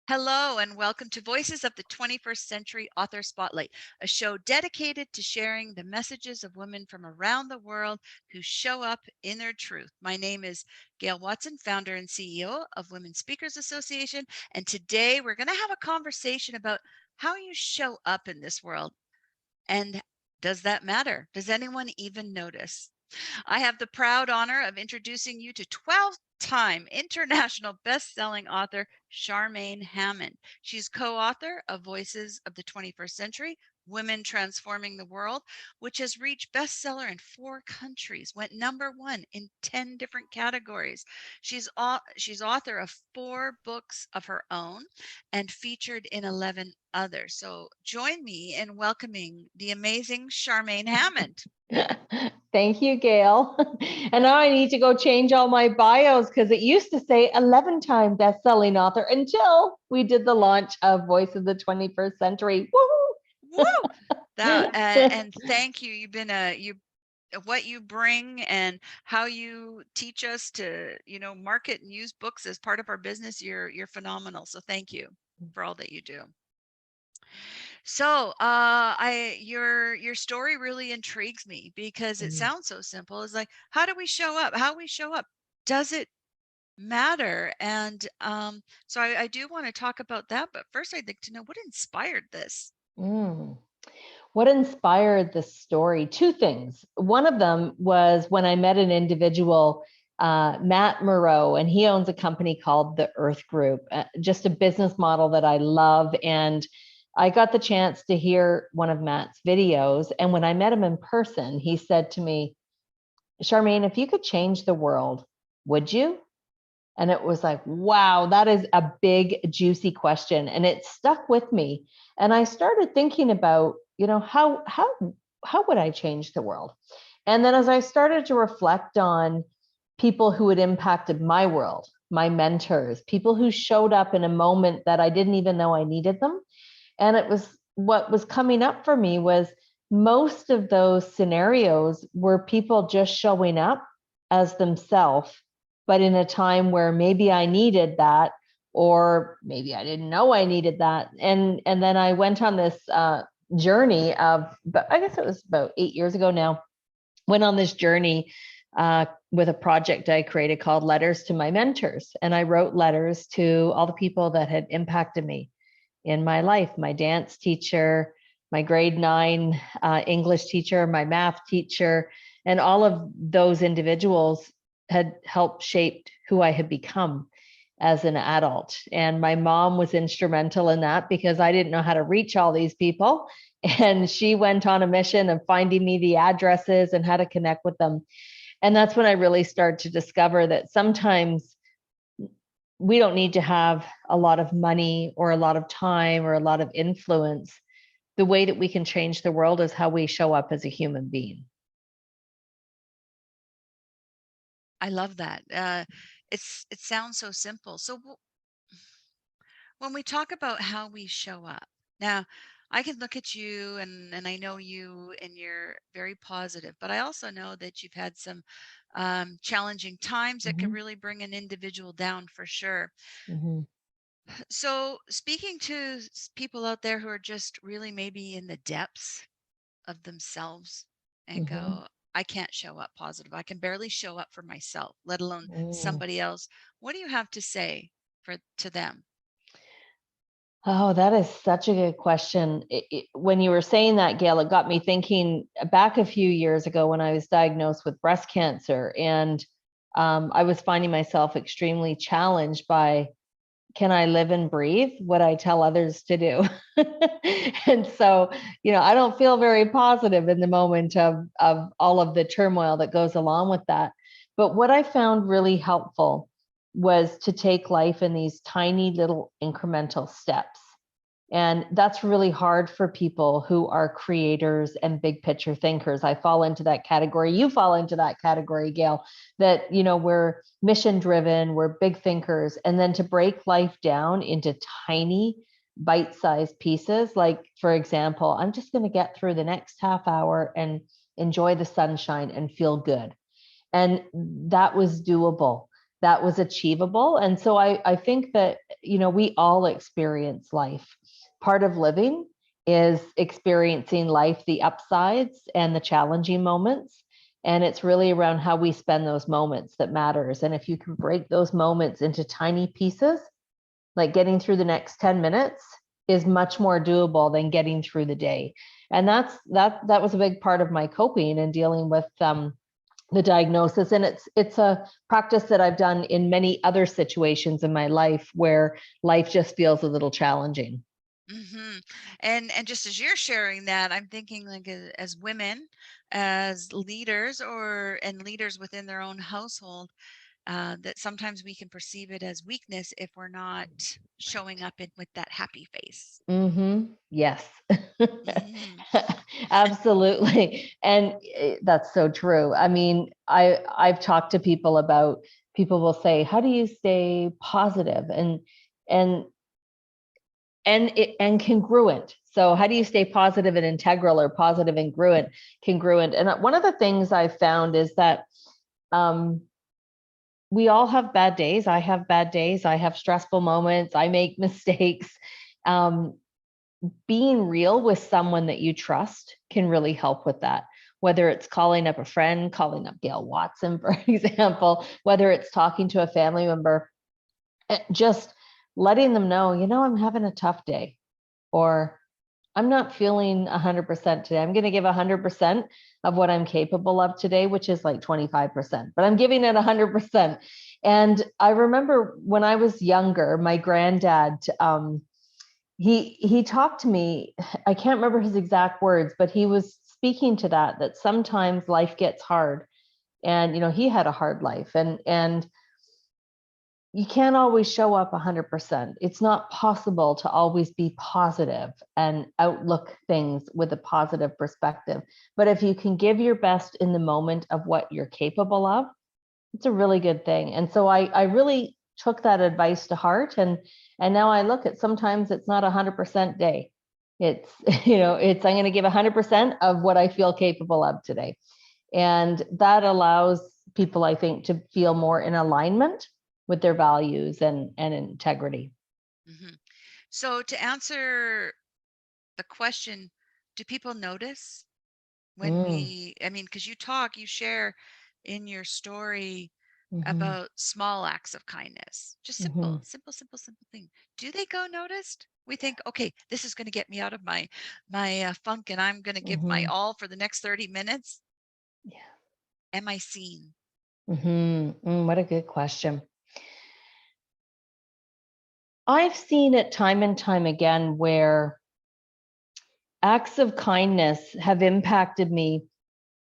Hello, and welcome to Voices of the 21st Century Author Spotlight, a show dedicated to sharing the messages of women from around the world who show up in their truth. My name is Gail Watson, founder and CEO of Women Speakers Association, and today we're going to have a conversation about how you show up in this world. And does that matter? Does anyone even notice? I have the proud honor of introducing you to 12-time international best-selling author Charmaine Hammond. She's co-author of Voices of the 21st Century, Women Transforming the World, which has reached bestseller in 4 countries, went #1 in 10 different categories. She's author of 4 books of her own and featured in 11 others. So join me in welcoming the amazing Charmaine Hammond. Thank you, Gail. And now I need to go change all my bios because it used to say 11-time best-selling author until we did the launch of Voice of the 21st Century. Woo! And thank you. You've been what you bring and how you teach us to, market and use books as part of our business. You're phenomenal. So thank you for all that you do. So, your story really intrigues me because it sounds so simple. It's like, how do we show up? How we show up? Does it matter? And so I do want to talk about that. But first, I'd like to know what inspired this. What inspired this story? 2 things. One of them was when I met an individual, Matt Moreau, and he owns a company called the Earth Group, just a business model that I love. And I got the chance to hear one of Matt's videos. And when I met him in person, he said to me, Charmaine, if you could change the world, would you? And it was like, wow, that is a big, juicy question. And it stuck with me. And I started thinking about, how would I change the world? And then as I started to reflect on people who had impacted my world, my mentors, people who showed up in a moment that I didn't even know I needed them. And it was what was coming up for me was most of those scenarios were people just showing up as themselves, but in a time where maybe I needed that, or maybe I didn't know I needed that. And then I went on this journey of, but I guess it was about 8 years ago now, went on this journey with a project I created called Letters to My Mentors. And I wrote letters to all the people that had impacted me in my life, my dance teacher, my grade 9 English teacher, my math teacher, and all of those individuals had helped shape who I had become as an adult. And my mom was instrumental in that because I didn't know how to reach all these people. And she went on a mission of finding me the addresses and how to connect with them. And that's when I really started to discover that sometimes we don't need to have a lot of money or a lot of time or a lot of influence. The way that we can change the world is how we show up as a human being. I love that. It sounds so simple. So when we talk about how we show up, now I can look at you and I know you and you're very positive, but I also know that you've had some challenging times that can really bring an individual down for sure. So speaking to people out there who are just really maybe in the depths of themselves and go, I can't show up positive. I can barely show up for myself, let alone somebody else. What do you have to say to them? Oh, that is such a good question. When you were saying that, Gail, it got me thinking back a few years ago when I was diagnosed with breast cancer. And I was finding myself extremely challenged by, can I live and breathe what I tell others to do? And so, I don't feel very positive in the moment of all of the turmoil that goes along with that. But what I found really helpful was to take life in these tiny little incremental steps. And that's really hard for people who are creators and big picture thinkers. I fall into that category. You fall into that category, Gail, that, we're mission driven, we're big thinkers. And then to break life down into tiny bite-sized pieces, like, for example, I'm just going to get through the next half hour and enjoy the sunshine and feel good. And that was doable. that was achievable. And so I think that, we all experience life. Part of living is experiencing life, the upsides and the challenging moments. And it's really around how we spend those moments that matters. And if you can break those moments into tiny pieces, like getting through the next 10 minutes is much more doable than getting through the day. And that was a big part of my coping and dealing with the diagnosis. And it's a practice that I've done in many other situations in my life where life just feels a little challenging. Mm-hmm. And just as you're sharing that, I'm thinking like as women, as leaders and leaders within their own household, that sometimes we can perceive it as weakness if we're not showing up with that happy face. Yes. Mm-hmm. Absolutely. And that's so true. I mean, I've talked to people about, people will say, how do you stay positive and and congruent? So how do you stay positive and integral, or positive and congruent? And one of the things I've found is that um, we all have bad days. I have bad days. I have stressful moments. I make mistakes. Um, Being real with someone that you trust can really help with that. Whether it's calling up a friend, calling up Gail Watson, for example, whether it's talking to a family member, just letting them know, I'm having a tough day, or I'm not feeling 100% today. I'm going to give 100% of what I'm capable of today, which is like 25%, but I'm giving it 100%. And I remember when I was younger, my granddad, he talked to me. I can't remember his exact words, but he was speaking to that sometimes life gets hard. And he had a hard life, and you can't always show up 100%. It's not possible to always be positive and outlook things with a positive perspective. But if you can give your best in the moment of what you're capable of, it's a really good thing. And so I really took that advice to heart. And now I look at, sometimes it's not 100% day. It's, I'm going to give 100% of what I feel capable of today. And that allows people, I think, to feel more in alignment with their values and integrity. Mm-hmm. So to answer the question, do people notice when Mm, I mean, because you share in your story mhm, about small acts of kindness, just mhm, simple thing. Do they go noticed? We think, okay, this is going to get me out of my funk, and I'm going to give my mhm. all for the next 30 minutes. Yeah. Am I seen? What a good question. I've seen it time and time again where acts of kindness have impacted me.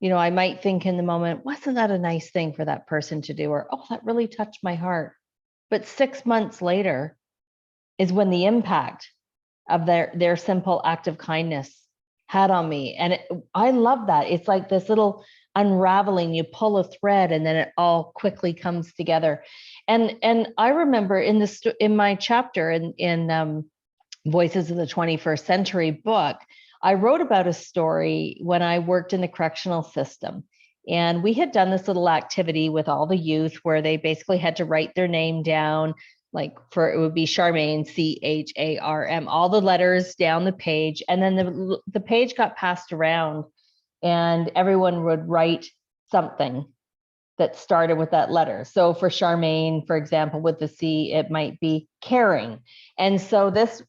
I might think in the moment, wasn't that a nice thing for that person to do? Or, oh, that really touched my heart. But 6 months later is when the impact of their simple act of kindness had on me. And I love that. It's like this little unraveling. You pull a thread and then it all quickly comes together. And I remember in my chapter in Voices of the 21st Century book, I wrote about a story when I worked in the correctional system. And we had done this little activity with all the youth where they basically had to write their name down, like it would be Charmaine, CHARM, all the letters down the page. And then the page got passed around and everyone would write something that started with that letter. So for Charmaine, for example, with the C, it might be caring. And so this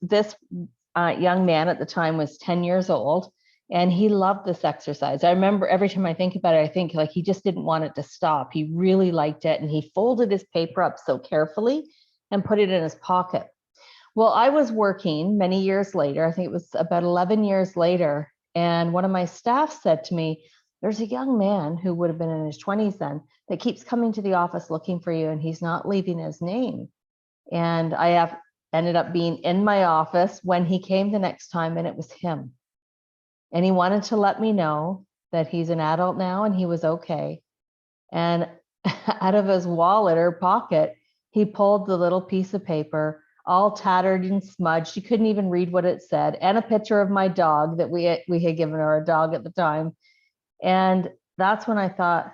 young man at the time was 10 years old, and he loved this exercise. I remember every time I think about it, I think like he just didn't want it to stop. He really liked it, and he folded his paper up so carefully and put it in his pocket. Well, I was working many years later, I think it was about 11 years later, and one of my staff said to me, there's a young man who would have been in his 20s then that keeps coming to the office looking for you, and he's not leaving his name. And ended up being in my office when he came the next time, and it was him. And he wanted to let me know that he's an adult now and he was okay. And out of his wallet or pocket, he pulled the little piece of paper, all tattered and smudged. You couldn't even read what it said, and a picture of my dog that we had given her a dog at the time. And that's when I thought,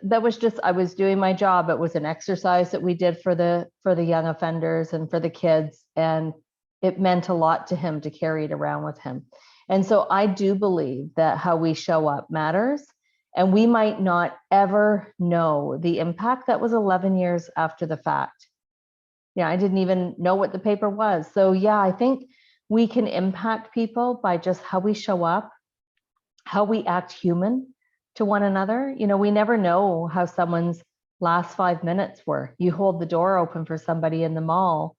that was just, I was doing my job. It was an exercise that we did for the young offenders and for the kids, and it meant a lot to him to carry it around with him. And so I do believe that how we show up matters, and we might not ever know the impact. That was 11 years after the fact. Yeah, I didn't even know what the paper was. So yeah, I think we can impact people by just how we show up, how we act human to one another. You know, we never know how someone's last 5 minutes were. You hold the door open for somebody in the mall,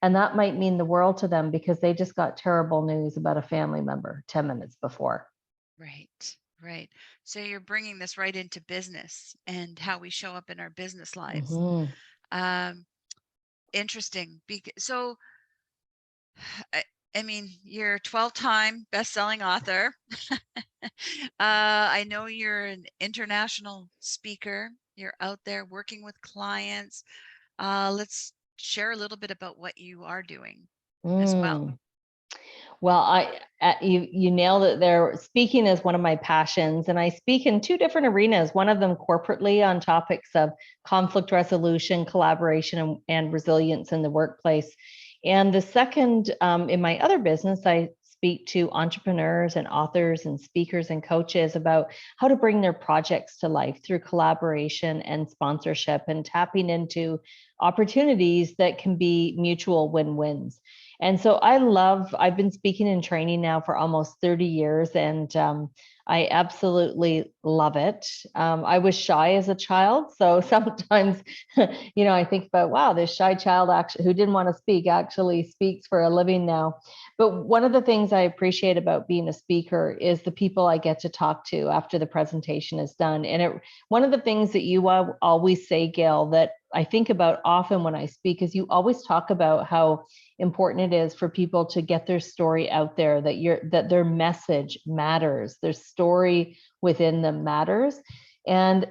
and that might mean the world to them because they just got terrible news about a family member 10 minutes before. Right, right. So you're bringing this right into business and how we show up in our business lives. Mm-hmm. Interesting. So, I, I mean, you're a 12-time best-selling author. I know you're an international speaker. You're out there working with clients. Let's share a little bit about what you are doing as well. Well, you nailed it there. Speaking is one of my passions, and I speak in two different arenas. One of them corporately on topics of conflict resolution, collaboration, and resilience in the workplace. And the second, in my other business, I speak to entrepreneurs and authors and speakers and coaches about how to bring their projects to life through collaboration and sponsorship and tapping into opportunities that can be mutual win-wins. And so I've been speaking and training now for almost 30 years, and I absolutely love it. I was shy as a child. So sometimes, I think about, wow, this shy child actually who didn't want to speak actually speaks for a living now. But one of the things I appreciate about being a speaker is the people I get to talk to after the presentation is done. And one of the things that you always say, Gail, that I think about often when I speak is you always talk about how important it is for people to get their story out there, that their message matters, their story within them matters. And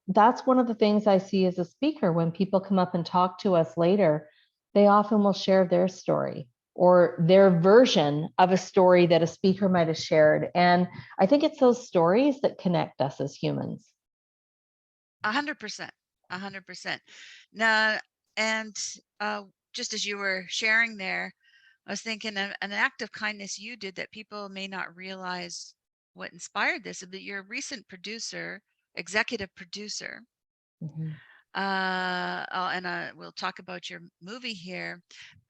that's one of the things I see as a speaker. When people come up and talk to us later, they often will share their story or their version of a story that a speaker might have shared. And I think it's those stories that connect us as humans. 100%, 100%. Now, and just as you were sharing there, I was thinking an act of kindness you did that people may not realize what inspired this, but you're a recent executive producer. Mm-hmm. And we'll talk about your movie here,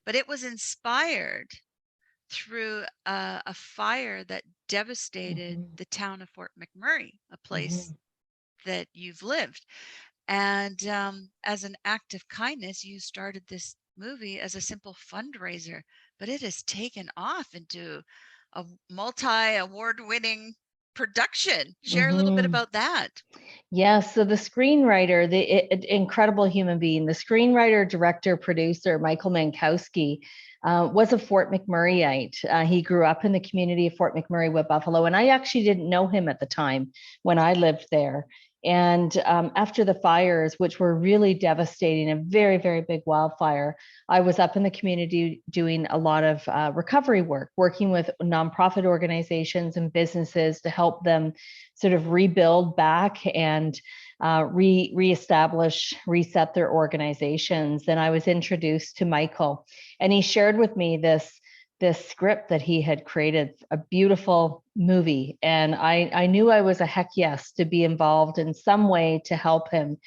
but it was inspired through a fire that devastated Mm-hmm. the town of Fort McMurray, a place Mm-hmm. that you've lived. And as an act of kindness, you started this movie as a simple fundraiser, but it has taken off into a multi-award winning production. Share a little bit Mm-hmm. about that. Yes. So the screenwriter, the incredible human being, the screenwriter, director, producer, Michael Mankowski, was a Fort McMurrayite. He grew up in the community of Fort McMurray with Buffalo, and I actually didn't know him at the time when I lived there. And after the fires, which were really devastating, a very, very big wildfire, I was up in the community doing a lot of recovery work, working with nonprofit organizations and businesses to help them sort of rebuild back and reestablish, reset their organizations. And I was introduced to Michael, and he shared with me this script that he had created, a beautiful movie. And I knew I was a heck yes to be involved in some way to help him.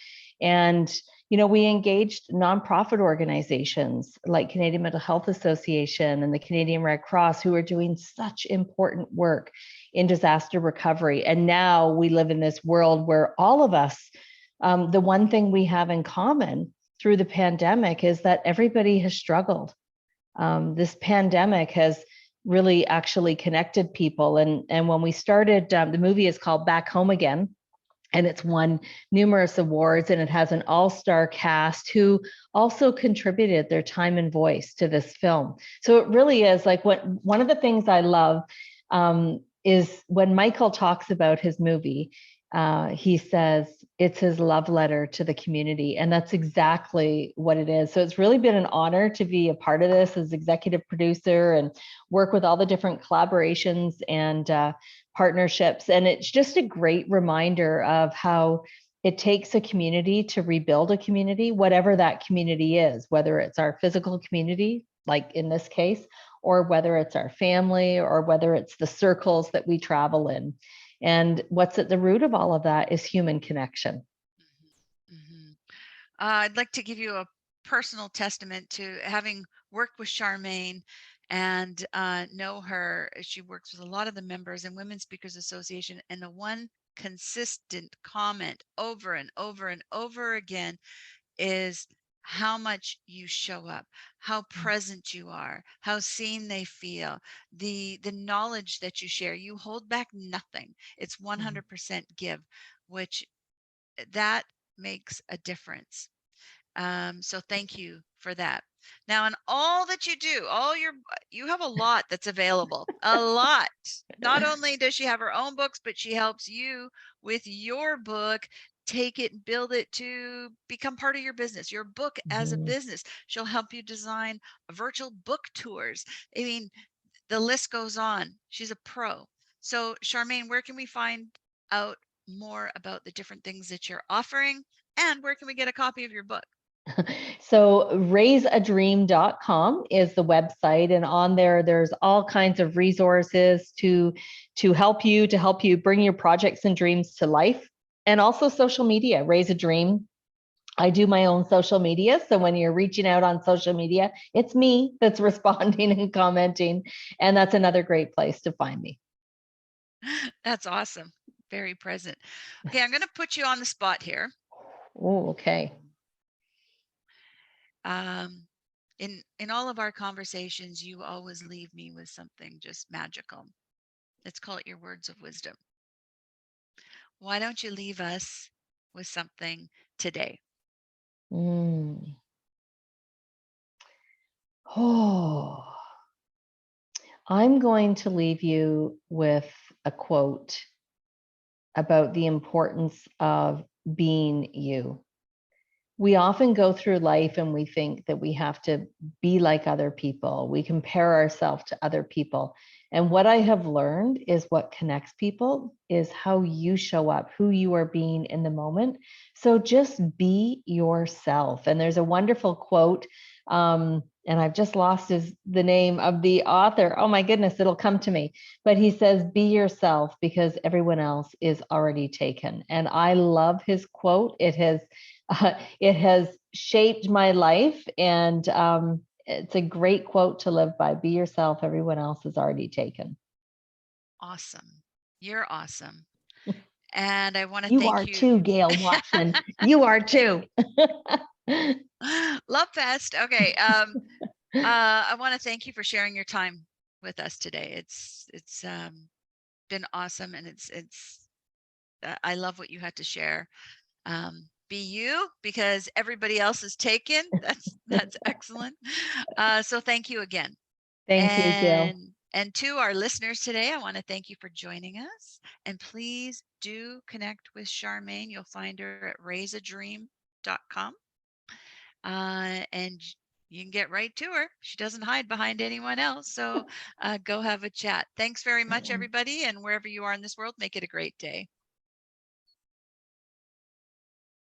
And we engaged nonprofit organizations like Canadian Mental Health Association and the Canadian Red Cross, who are doing such important work in disaster recovery. And now we live in this world where all of us, the one thing we have in common through the pandemic is that everybody has struggled. This pandemic has really actually connected people. And when we started, the movie is called Back Home Again, and it's won numerous awards, and it has an all-star cast who also contributed their time and voice to this film. So it really is like one of the things I love is when Michael talks about his movie, he says it's his love letter to the community. And that's exactly what it is. So it's really been an honor to be a part of this as executive producer and work with all the different collaborations and partnerships. And it's just a great reminder of how it takes a community to rebuild a community, whatever that community is, whether it's our physical community, like in this case, or whether it's our family, or whether it's the circles that we travel in. And what's at the root of all of that is human connection. Mm-hmm. I'd like to give you a personal testament to having worked with Charmaine and know her. She works with a lot of the members in Women Speakers Association, and the one consistent comment over and over and over again is how much you show up, how present you are, how seen they feel, the knowledge that you share. You hold back nothing. It's 100% give, which that makes a difference. So thank you for that. Now, in all that you do, you have a lot that's available, a lot. Not only does she have her own books, but she helps you with your book, take it and build it to become part of your business, your book as a business. She'll help you design virtual book tours. I mean, the list goes on. She's a pro. So, Charmaine, where can we find out more about the different things that you're offering? And where can we get a copy of your book? So raiseadream.com is the website, and on there there's all kinds of resources to help you bring your projects and dreams to life, and also social media. Raise a Dream. I do my own social media, so when you're reaching out on social media, it's me that's responding and commenting, and that's another great place to find me. That's awesome. Very present. Okay, I'm going to put you on the spot here. Oh, okay. In all of our conversations, you always leave me with something just magical. Let's call it your words of wisdom. Why don't you leave us with something today? Mm. Oh, I'm going to leave you with a quote about the importance of being you. We often go through life and we think that we have to be like other people. We compare ourselves to other people. And what I have learned is what connects people is how you show up, who you are being in the moment. So just be yourself. And there's a wonderful quote, and I've just lost the name of the author. Oh my goodness, it'll come to me. But he says, be yourself because everyone else is already taken. And I love his quote. It has shaped my life, and it's a great quote to live by. Be yourself, everyone else is already taken. Awesome. You're awesome. And I want to You thank are you. too, Gail Watson. You are too. Love fest. Okay. I want to thank you for sharing your time with us today. It's been awesome, and it's I love what you had to share. Be you because everybody else is taken. That's excellent. So thank you again. Thank you, Gail. And to our listeners today, I want to thank you for joining us. And please do connect with Charmaine. You'll find her at raiseadream.com. And you can get right to her. She doesn't hide behind anyone else. So go have a chat. Thanks very much, everybody. And wherever you are in this world, make it a great day.